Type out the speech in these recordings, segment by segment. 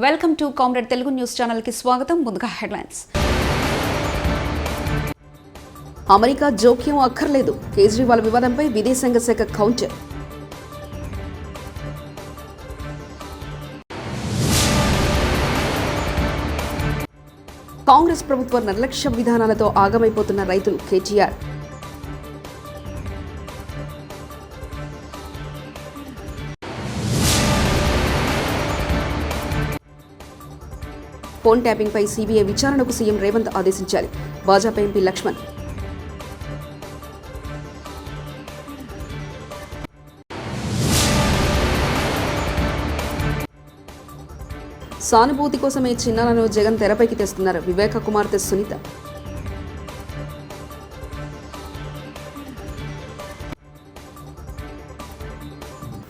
Welcome to comrade Telugu news channel కి స్వాగతం. ముందుగా హెడ్లైన్స్. అమెరికా జోక్యం అక్కర్లేదు, కేజ్రీవాల్ వివాదంపై విదేశాంగ శాఖ కౌంటర్. కాంగ్రెస్ ప్రభుత్వ నిర్లక్ష్య విధానాలతో ఆగమైపోతున్న రైతులు కేటీఆర్. ఫోన్ ట్యాపింగ్ పై సీబీఐ విచారణకు సీఎం రేవంత్ ఆదేశించాలి. భాజపా ఎంపీ లక్ష్మణ్. సానుభూతి కోసమే చిన్నాలను జగన్ తెరపైకి తెస్తున్నారు. వివేక కుమార్తె సునీత.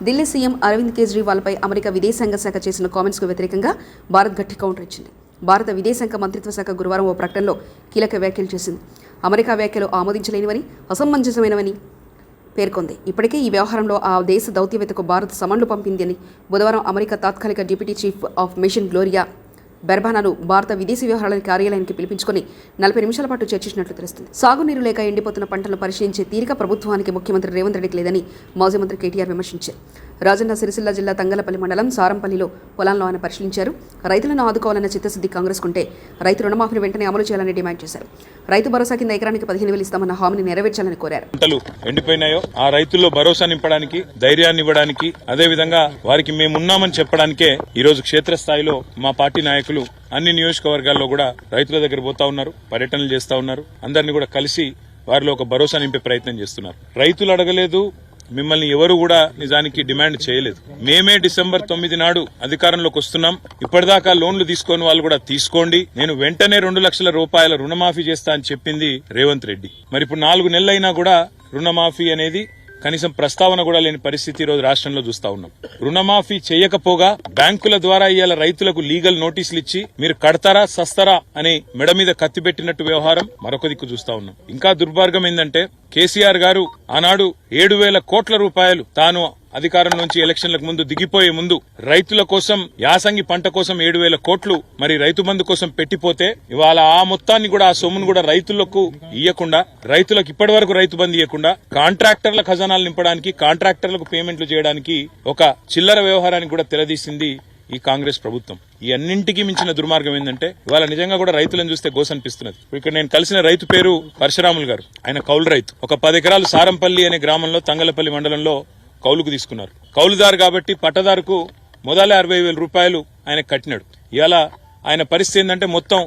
ఢిల్లీ సీఎం అరవింద్ కేజ్రీవాల్ పై అమెరికా విదేశాంగ శాఖ చేసిన కామెంట్స్ కు వ్యతిరేకంగా భారత్ గట్టి కౌంటర్ ఇచ్చింది. భారత విదేశాంగ మంత్రిత్వ శాఖ గురువారం ఓ ప్రకటనలో కీలక వ్యాఖ్యలు చేసింది. అమెరికా వ్యాఖ్యలు ఆమోదించలేనివని, అసమంజసమైనవని పేర్కొంది. ఇప్పటికే ఈ వ్యవహారంలో ఆ దేశ దౌత్యవేత్తకు భారత్ సమన్లు పంపిందని బుధవారం అమెరికా తాత్కాలిక deputy chief of mission Gloria బెర్బానాను భారత విదేశీ వ్యవహారాల కార్యాలయానికి పిలిపించుకుని 40 నిమిషాల పాటు చర్చించినట్లు తెలుస్తుంది. సాగునీరు లేక ఎండిపోతున్న పంటలను పరిశీలించే తీరిక ప్రభుత్వానికి ముఖ్యమంత్రి రేవంత్ రెడ్డికి లేదని మాజీ మంత్రి కేటీఆర్ విమర్శించారు. రాజన్న సిరిసిల్ల జిల్లా తంగలపల్లి మండలం సారంపల్లిలో పొలాలను ఆయన పరిశీలించారు. రైతులను ఆదుకోవాలన్న చిత్తశుద్ధి కాంగ్రెస్ కుంటే రైతు రుణమాఫీని వెంటనే అమలు చేయాలని డిమాండ్ చేశారు. రైతు భరోసా కింద ఎకరానికి 15,000 ఇస్తామన్న హామీని నెరవేర్చాలని కోరారు. పంటలు ఎండిపోయినాయో ఆ రైతుల్లో భరోసా నింపడానికి, ధైర్యాన్ని ఇవ్వడానికి, అదేవిధంగా వారికి మేమున్నామని చెప్పడానికే ఈరోజు క్షేత్రస్థాయిలో మా పార్టీ నాయకులు అన్ని నియోజకవర్గాల్లో కూడా రైతుల దగ్గర పోతా ఉన్నారు, పర్యటనలు చేస్తా ఉన్నారు. అందరినీ కూడా కలిసి వారిలో ఒక భరోసా నింపే ప్రయత్నం చేస్తున్నారు. రైతులు అడగలేదు, మిమ్మల్ని ఎవరు కూడా నిజానికి డిమాండ్ చేయలేదు. మేమే డిసెంబర్ 9 నాడు అధికారంలోకి వస్తున్నాం. ఇప్పటిదాకా లోన్లు తీసుకొని వాళ్ళు కూడా తీసుకోండి, నేను వెంటనే 2 లక్షల రూపాయల రుణమాఫీ చేస్తా అని చెప్పింది రేవంత్ రెడ్డి. మరి ఇప్పుడు 4 నెలలైనా కూడా రుణమాఫీ అనేది కనీసం ప్రస్తావన కూడా లేని పరిస్థితి ఈరోజు రాష్ట్రంలో చూస్తా ఉన్నాం. రుణమాఫీ చేయకపోగా బ్యాంకుల ద్వారా ఇవాళ రైతులకు లీగల్ నోటీసులు ఇచ్చి మీరు కడతారా సస్తారా అని మెడ మీద కత్తి పెట్టినట్టు వ్యవహారం మరొక దిక్కు చూస్తా ఉన్నాం. ఇంకా దుర్మార్గం ఏంటంటే కేసీఆర్ గారు ఆనాడు 7,000 కోట్ల రూపాయలు తాను అధికారం నుంచి ఎలక్షన్లకు ముందు దిగిపోయే ముందు రైతుల కోసం, యాసంగి పంట కోసం 7,000 కోట్లు మరి రైతు బంధు కోసం పెట్టిపోతే ఇవాళ ఆ మొత్తాన్ని కూడా, ఆ సొమ్మును కూడా రైతులకు ఇవ్వకుండా, రైతులకు ఇప్పటి వరకు రైతు బంధు ఇవ్వకుండా కాంట్రాక్టర్ల ఖజానాలు నింపడానికి, కాంట్రాక్టర్లకు పేమెంట్లు చేయడానికి ఒక చిల్లర వ్యవహారానికి కూడా తెరదీసింది ఈ కాంగ్రెస్ ప్రభుత్వం. ఈ అన్నింటికీ మించిన దుర్మార్గం ఏంటంటే ఇవాళ నిజంగా కూడా రైతులను చూస్తే గోసనిపిస్తున్నది. ఇక్కడ నేను కలిసిన రైతు పేరు పరశురాములు గారు. ఆయన కౌలు రైతు. ఒక 10 ఎకరాలు సారంపల్లి అనే గ్రామంలో తంగలపల్లి మండలంలో కౌలుకు తీసుకున్నారు. కౌలుదారు కాబట్టి పట్టదారుకు మొదలే 60,000 రూపాయలు ఆయన కట్టినాడు. ఇలా ఆయన పరిస్థితి ఏంటంటే మొత్తం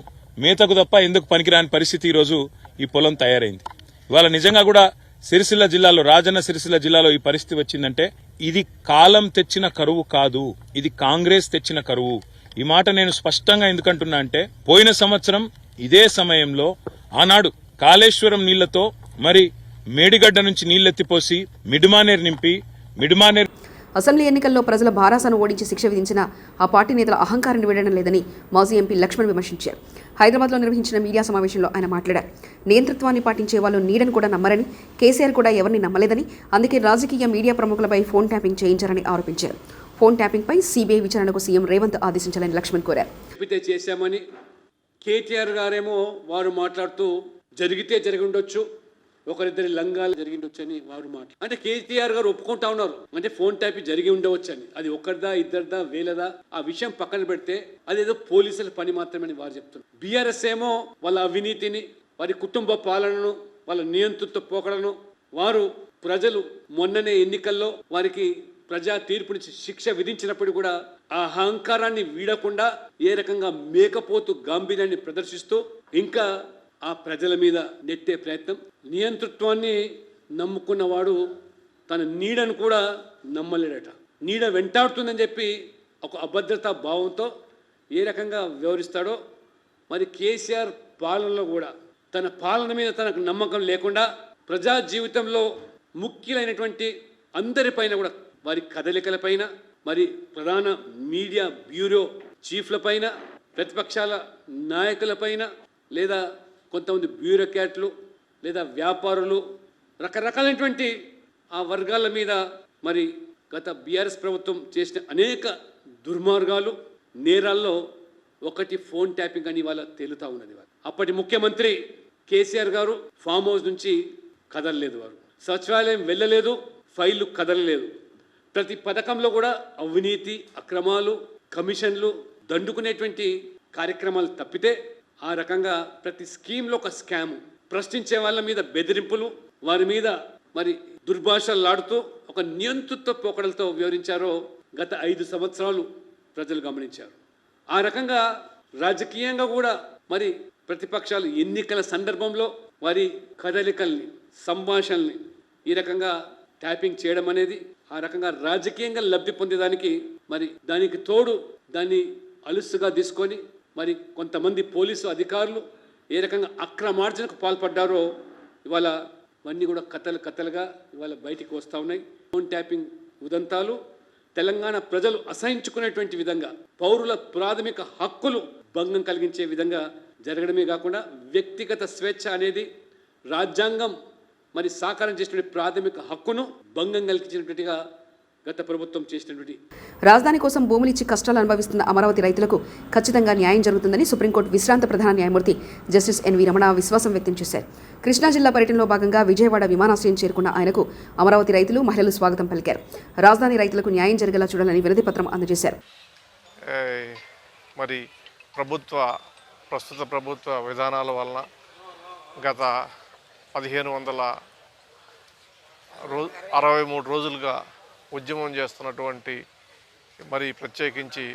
మేతకు తప్ప ఎందుకు పనికిరాని పరిస్థితి ఈరోజు ఈ పొలం తయారైంది. ఇవాళ నిజంగా కూడా సిరిసిల్ల జిల్లాలో, రాజన్న సిరిసిల్ల జిల్లాలో ఈ పరిస్థితి వచ్చిందంటే ఇది కాలం తెచ్చిన కరువు కాదు, ఇది కాంగ్రెస్ తెచ్చిన కరువు. ఈ మాట నేను స్పష్టంగా ఎందుకంటున్నా అంటే పోయిన సంవత్సరం ఇదే సమయంలో ఆనాడు కాళేశ్వరం నీళ్లతో మరి మేడిగడ్డ నుంచి నీళ్లెత్తిపోసి మిడ్మానేర్ నింపి అసెంబ్లీ ఎన్నికల్లో ప్రజల భారాసాను ఓడించి శిక్ష విధించిన ఆ పార్టీ నేతల అహంకారాన్ని వీడడం లేదని మాజీ ఎంపీ లక్ష్మణ్ విమర్శించారు. హైదరాబాద్లో నిర్వహించిన మీడియా సమావేశంలో ఆయన మాట్లాడారు. నియంతృత్వాన్ని పాటించే వాళ్ళు నీడను కూడా నమ్మరని, కేసీఆర్ కూడా ఎవరిని నమ్మలేదని, అందుకే రాజకీయ మీడియా ప్రముఖులపై ఫోన్ ట్యాపింగ్ చేయించారని ఆరోపించారు. ఫోన్ ట్యాపింగ్ పై సీబీఐ విచారణకు సీఎం రేవంత్ ఆదేశించాలని లక్ష్మణ్ కోరారు. చేశామని కేటీఆర్ గారేమో వారు మాట్లాడుతూ జరిగితే జరిగి ఉండొచ్చు, ఒకరిద్దరి లంగాలు జరిగిండొచ్చు అని వారు అంటే కేటీఆర్ గారు ఒప్పుకుంటా ఉన్నారు. అంటే ఫోన్ ట్యాపింగ్ జరిగి ఉండవచ్చు అని. అది ఒకరిదా, ఇద్దరిదా, వేలదా, ఆ విషయం పక్కన పెడితే అదేదో పోలీసుల పని మాత్రమే వారు చెప్తున్నారు. బీఆర్ఎస్ ఏమో వాళ్ళ అవినీతిని, వారి కుటుంబ పాలనను, వాళ్ళ నియంతృత్వ పోకడను, వారు ప్రజలు మొన్ననే ఎన్నికల్లో వారికి ప్రజా తీర్పు నుంచి శిక్ష విధించినప్పుడు కూడా ఆ అహంకారాన్ని వీడకుండా ఏ రకంగా మేకపోతు గాంభీర్యాన్ని ప్రదర్శిస్తూ ఇంకా ఆ ప్రజల మీద నెట్టే ప్రయత్నం. నియంతృత్వాన్ని నమ్ముకున్నవాడు తన నీడను కూడా నమ్మలేడట. నీడ వెంటాడుతుందని చెప్పి ఒక అభద్రతా భావంతో ఏ రకంగా వ్యవహరిస్తాడో మరి కేసీఆర్ పాలనలో కూడా తన పాలన మీద తనకు నమ్మకం లేకుండా ప్రజా జీవితంలో ముఖ్యులైనటువంటి అందరిపైన కూడా, వారి కదలికలపైన, మరి ప్రధాన మీడియా బ్యూరో చీఫ్లపైన, ప్రతిపక్షాల నాయకులపైన, లేదా కొంతమంది బ్యూరోక్రాట్లు లేదా వ్యాపారులు, రకరకాలైనటువంటి ఆ వర్గాల మీద మరి గత బీఆర్ఎస్ ప్రభుత్వం చేసిన అనేక దుర్మార్గాలు, నేరాల్లో ఒకటి ఫోన్ ట్యాపింగ్ అని ఇవాళ తేలుతా ఉన్నది. అప్పటి ముఖ్యమంత్రి కేసీఆర్ గారు ఫామ్ హౌస్ నుంచి కదలలేదు, వారు సచివాలయం వెళ్ళలేదు, ఫైళ్లు కదలలేదు. ప్రతి పథకంలో కూడా అవినీతి, అక్రమాలు, కమిషన్లు దండుకునేటువంటి కార్యక్రమాలు తప్పితే ఆ రకంగా ప్రతి స్కీమ్లో ఒక స్కామ్, ప్రశ్నించే వాళ్ళ మీద బెదిరింపులు, వారి మీద మరి దుర్భాషలాడుతూ ఒక నియంతృత్వ పోకడలతో వివరించారో గత 5 సంవత్సరాలు ప్రజలు గమనించారు. ఆ రకంగా రాజకీయంగా కూడా మరి ప్రతిపక్షాలు ఎన్నికల సందర్భంలో వారి కదలికల్ని, సంభాషణల్ని ఈ రకంగా ట్యాపింగ్ చేయడం అనేది ఆ రకంగా రాజకీయంగా లబ్ధి పొందేదానికి మరి దానికి తోడు దాన్ని అలుసుగా తీసుకొని మరి కొంతమంది పోలీసు అధికారులు ఏ రకంగా అక్రమార్జనకు పాల్పడ్డారో ఇవాళ ఇవన్నీ కూడా కథలుగా ఇవాళ బయటికి వస్తూ ఉన్నాయి. ఫోన్ ట్యాపింగ్ ఉదంతాలు తెలంగాణ ప్రజలు అసహించుకునేటువంటి విధంగా, పౌరుల ప్రాథమిక హక్కులు భంగం కలిగించే విధంగా జరగడమే కాకుండా వ్యక్తిగత స్వేచ్ఛ అనేది రాజ్యాంగం మరి సాకారం చేసినటువంటి ప్రాథమిక హక్కును భంగం కలిగించినట్టుగా గత ప్రభుత్వం చేసినటువంటి. రాజధాని కోసం భూములు ఇచ్చి కష్టాలు అనుభవిస్తున్న అమరావతి రైతులకు ఖచ్చితంగా న్యాయం జరుగుతుందని సుప్రీంకోర్టు విశ్రాంత ప్రధాన న్యాయమూర్తి జస్టిస్ ఎన్వి రమణ విశ్వాసం వ్యక్తం చేశారు. కృష్ణా జిల్లా పర్యటనలో భాగంగా విజయవాడ విమానాశ్రయం చేరుకున్న ఆయనకు అమరావతి రైతులు, మహిళలు స్వాగతం పలికారు. రాజధాని రైతులకు న్యాయం జరిగేలా చూడాలని వినతి పత్రం అందజేశారు. మరి ప్రస్తుత ప్రభుత్వ విధానాల వలన గత 1563 రోజులుగా ఉద్యమం చేస్తున్నటువంటి మరి ప్రత్యేకించి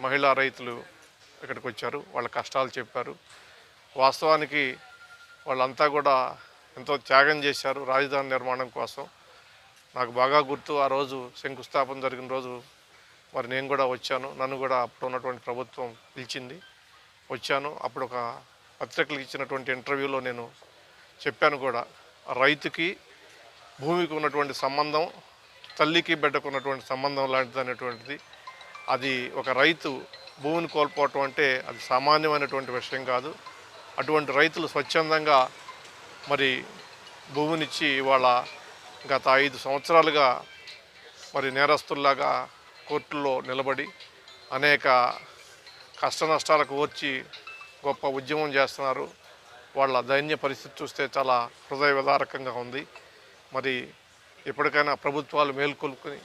మహిళా రైతులు ఇక్కడికి వచ్చారు. వాళ్ళ కష్టాలు చెప్పారు. వాస్తవానికి వాళ్ళంతా కూడా ఎంతో త్యాగం చేశారు రాజధాని నిర్మాణం కోసం. నాకు బాగా గుర్తు, ఆ రోజు శంకుస్థాపన జరిగిన రోజు మరి నేను కూడా వచ్చాను. నన్ను కూడా అప్పుడు ఉన్నటువంటి ప్రభుత్వం పిలిచింది, వచ్చాను. అప్పుడు ఒక పత్రికలకు ఇచ్చినటువంటి ఇంటర్వ్యూలో నేను చెప్పాను కూడా, రైతుకి భూమికి ఉన్నటువంటి సంబంధం తల్లికి బిడ్డకు ఉన్నటువంటి సంబంధం లాంటిది అనేటువంటిది. అది ఒక రైతు భూమిని కోల్పోవటం అంటే అది సామాన్యమైనటువంటి విషయం కాదు. అటువంటి రైతులు స్వచ్ఛందంగా మరి భూమినిచ్చి ఇవాళ గత 5 సంవత్సరాలుగా మరి నేరస్తుల్లాగా కోర్టుల్లో నిలబడి అనేక కష్ట నష్టాలకు వచ్చి గొప్ప ఉద్యమం చేస్తున్నారు. వాళ్ళ దైన్య పరిస్థితి చూస్తే చాలా హృదయ విదారకంగా ఉంది. మరి ఎప్పటికైనా ప్రభుత్వాలు మేల్కొల్పుని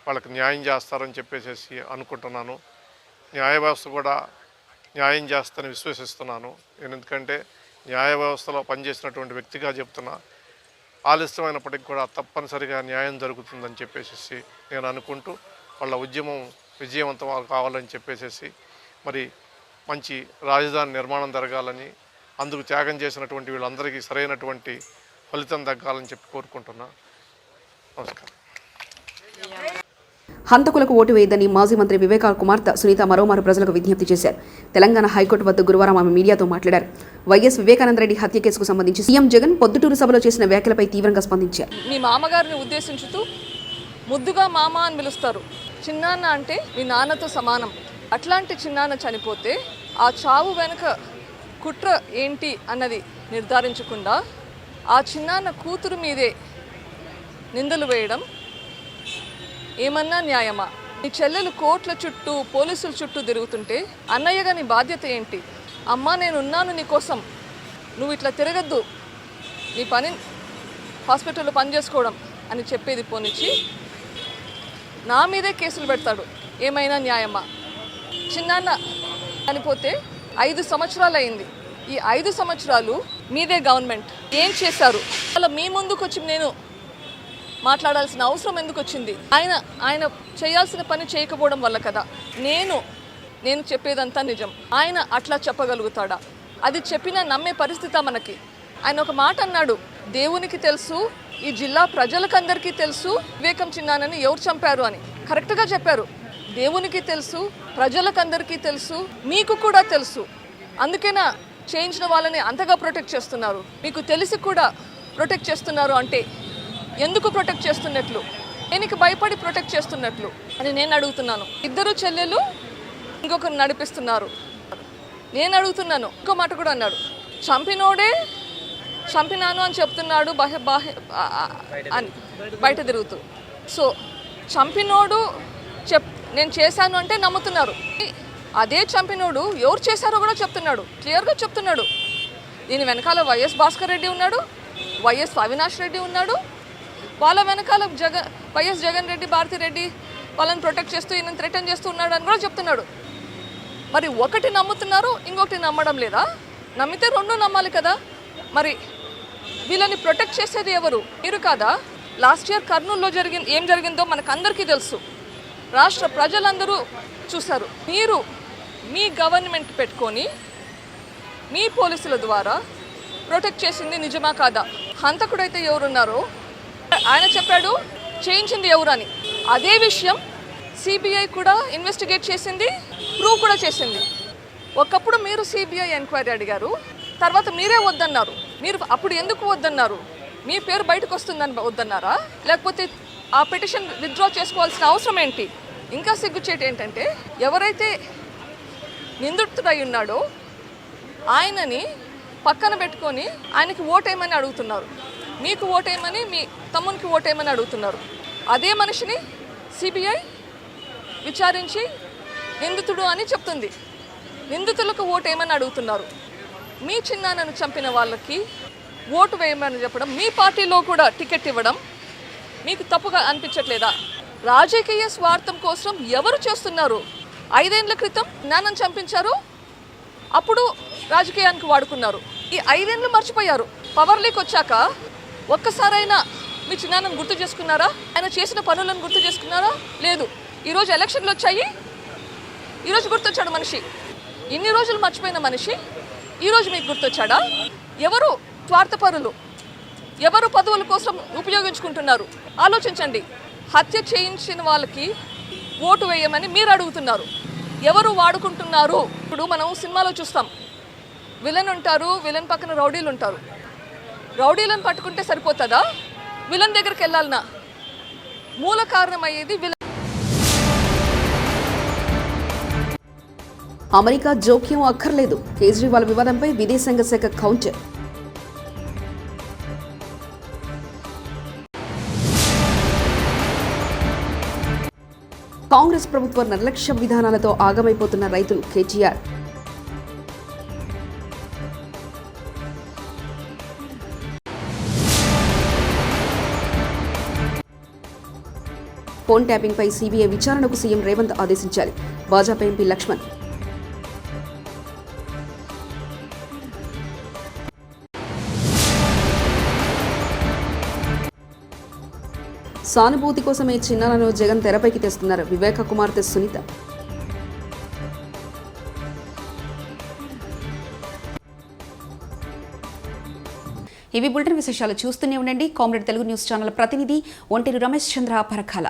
వాళ్ళకి న్యాయం చేస్తారని చెప్పేసి అనుకుంటున్నాను. న్యాయ వ్యవస్థ కూడా న్యాయం చేస్తారని విశ్వసిస్తున్నాను. నేను ఎందుకంటే న్యాయ వ్యవస్థలో పనిచేసినటువంటి వ్యక్తిగా చెప్తున్నా, ఆలస్యమైనప్పటికీ కూడా తప్పనిసరిగా న్యాయం జరుగుతుందని చెప్పేసి నేను అనుకుంటూ వాళ్ళ ఉద్యమం విజయవంతం కావాలని చెప్పేసి మరి మంచి రాజధాని నిర్మాణం జరగాలని, అందుకు త్యాగం చేసినటువంటి వీళ్ళందరికీ సరైనటువంటి ఫలితం దక్కాలని చెప్పి కోరుకుంటున్నా. నమస్కారం. హంతకులకు ఓటు వేయదని మాజీ మంత్రి వివేకా కుమార్తె సునీత మరోమారు ప్రజలకు విజ్ఞప్తి చేశారు. తెలంగాణ హైకోర్టు వద్ద గురువారం ఆమె మీడియాతో మాట్లాడారు. వైఎస్ వివేకానందరెడ్డి హత్య కేసుకు సంబంధించి సీఎం జగన్ పొద్దుటూరు సభలో చేసిన వ్యాఖ్యలపై తీవ్రంగా స్పందించారు. మీ మామగారిని ఉద్దేశించుతూ ముద్దుగా మామ అని పిలుస్తారు. చిన్నాన్న అంటే మీ నాన్నతో సమానం. అట్లాంటి చిన్నాన్న చనిపోతే ఆ చావు వెనుక కుట్ర ఏంటి అన్నది నిర్ధారించకుండా ఆ చిన్నాన్న కూతురు మీదే నిందలు వేయడం ఏమన్నా న్యాయమా? నీ చెల్లెలు కోర్టుల చుట్టూ పోలీసుల చుట్టూ తిరుగుతుంటే అన్నయ్యగా నీ బాధ్యత ఏంటి? అమ్మ నేనున్నాను నీ కోసం, నువ్వు ఇట్లా తిరగద్దు, నీ పని హాస్పిటల్లో పని చేసుకోవడం అని చెప్పేది పోనిచ్చి నా మీదే కేసులు పెడతాడు. ఏమైనా న్యాయమా? చిన్నాన్న చనిపోతే 5 సంవత్సరాలు అయింది. ఈ 5 సంవత్సరాలు మీదే గవర్నమెంట్ ఏం చేశారు? అలా మీ ముందుకు వచ్చి నేను మాట్లాడాల్సిన అవసరం ఎందుకు వచ్చింది? ఆయన చేయాల్సిన పని చేయకపోవడం వల్ల కదా. నేను చెప్పేదంతా నిజం. ఆయన అట్లా చెప్పగలుగుతాడా? అది చెప్పినా నమ్మే పరిస్థితి మనకి. ఆయన ఒక మాట అన్నాడు, దేవునికి తెలుసు, ఈ జిల్లా ప్రజలకందరికీ తెలుసు వివేకం చిన్నానని ఎవరు చంపారు అని. కరెక్ట్గా చెప్పారు. దేవునికి తెలుసు, ప్రజలకందరికీ తెలుసు, మీకు కూడా తెలుసు. అందుకేనా చేయించిన వాళ్ళని అంతగా ప్రొటెక్ట్ చేస్తున్నారు. మీకు తెలిసి కూడా ప్రొటెక్ట్ చేస్తున్నారు అంటే ఎందుకు ప్రొటెక్ట్ చేస్తున్నట్లు? దేనికి భయపడి ప్రొటెక్ట్ చేస్తున్నట్లు అని నేను అడుగుతున్నాను. 2 చెల్లెలు ఇంకొకరు నడిపిస్తున్నారు. నేను అడుగుతున్నాను. ఇంకో మాట కూడా అన్నాడు, చంపినోడే చంపినాను అని చెప్తున్నాడు అని బయట తిరుగుతూ. సో చంపినోడు నేను చేశాను అంటే నమ్ముతున్నారు. అదే చంపినోడు ఎవరు చేశారో కూడా చెప్తున్నాడు, క్లియర్గా చెప్తున్నాడు. దీని వెనకాల వైఎస్ భాస్కర్ రెడ్డి ఉన్నాడు, వైఎస్ అవినాష్ రెడ్డి ఉన్నాడు, వాళ్ళ వెనకాల వైఎస్ జగన్ రెడ్డి, భారతి రెడ్డి వాళ్ళని ప్రొటెక్ట్ చేస్తూ ఈయన థ్రెటన్ చేస్తూ ఉన్నాడు అని కూడా చెప్తున్నాడు. మరి ఒకటి నమ్ముతున్నారు, ఇంకొకటి నమ్మడం లేదా? నమ్మితే రెండు నమ్మాలి కదా. మరి వీళ్ళని ప్రొటెక్ట్ చేసేది ఎవరు? మీరు కాదా? లాస్ట్ ఇయర్ కర్నూలులో ఏం జరిగిందో మనకు అందరికీ తెలుసు, రాష్ట్ర ప్రజలందరూ చూశారు. మీరు మీ గవర్నమెంట్ పెట్టుకొని మీ పోలీసుల ద్వారా ప్రొటెక్ట్ చేసింది నిజమా కాదా? హంతకుడైతే ఎవరున్నారో ఆయన చెప్పాడు, చేయించింది ఎవరని. అదే విషయం సిబిఐ కూడా ఇన్వెస్టిగేట్ చేసింది, ప్రూవ్ కూడా చేసింది. ఒకప్పుడు మీరు సిబిఐ ఎంక్వైరీ అడిగారు, తర్వాత మీరే వద్దన్నారు. మీరు అప్పుడు ఎందుకు వద్దన్నారు? మీ పేరు బయటకు వస్తుందని వద్దన్నారా, లేకపోతే ఆ పిటిషన్ విత్డ్రా చేసుకోవాల్సిన అవసరం ఏంటి? ఇంకా సిగ్గుచేటు ఏంటంటే, ఎవరైతే నిందితుడై ఉన్నాడో ఆయనని పక్కన పెట్టుకొని ఆయనకి ఓటేయమని అడుగుతున్నారు, మీకు ఓటేయమని మీ తమ్మునికి ఓటేయమని అడుగుతున్నారు. అదే మనిషిని సిబిఐ విచారించి నిందితుడు అని చెప్తుంది, నిందితులకు ఓటేయమని అడుగుతున్నారు. మీ చిన్నాన్నను చంపిన వాళ్ళకి ఓటు వేయమని చెప్పడం, మీ పార్టీలో కూడా టికెట్ ఇవ్వడం మీకు తప్పుగా అనిపించట్లేదా? రాజకీయ స్వార్థం కోసం ఎవరు చేస్తున్నారు? 5 ఏళ్ల క్రితం నాన్నను చంపించారు, అప్పుడు రాజకీయానికి వాడుకున్నారు. ఈ 5 ఏళ్ళు మర్చిపోయారు. పవర్ లీక్ వచ్చాక ఒక్కసారైనా మీ చిన్నాన్నను గుర్తు చేసుకున్నారా? ఆయన చేసిన పనులను గుర్తు చేసుకున్నారా? లేదు. ఈరోజు ఎలక్షన్లు వచ్చాయి, ఈరోజు గుర్తొచ్చాడు మనిషి. ఇన్ని రోజులు మర్చిపోయిన మనిషి ఈరోజు మీకు గుర్తొచ్చాడా? ఎవరు స్వార్థపరులు? ఎవరు పదవుల కోసం ఉపయోగించుకుంటున్నారు? ఆలోచించండి. హత్య చేయించిన వాళ్ళకి ఓటు వేయమని మీరు అడుగుతున్నారు. ఎవరు వాడుకుంటున్నారు? ఇప్పుడు మనం సినిమాలో చూస్తాం, విలన్ ఉంటారు, విలన్ పక్కన రౌడీలు ఉంటారు. రౌడీలను పట్టుకుంటే సరిపోతుందా? విలన్ దగ్గరికి వెళ్ళాలనా? మూల కారణం అయ్యేది విలన్. అమెరికా జోక్యం అక్కర్లేదు, కేజ్రీవాల్ వివాదంపై విదేశాంగ శాఖ కౌంటర్. కాంగ్రెస్ ప్రభుత్వ నిర్లక్ష్య విధానాలతో ఆగమైపోతున్న రైతులు కేటీఆర్. ఫోన్ ట్యాపింగ్పై సిబిఐ విచారణకు సీఎం రేవంత్ ఆదేశించాలి. భాజపా ఎంపీ లక్ష్మణ్. సానుభూతి కోసమే చిన్నాలను జగన్ తెరపైకి తెస్తున్నారు. వివేక కుమార్తె సునీత. ఇవి బులెటిన్ విశేషాలు. చూస్తూనే ఉండండి కామ్రేడ్ తెలుగు న్యూస్ ఛానల్ ప్రతినిధి ఒంటేరు రమేష్ చంద్ర పరకాల.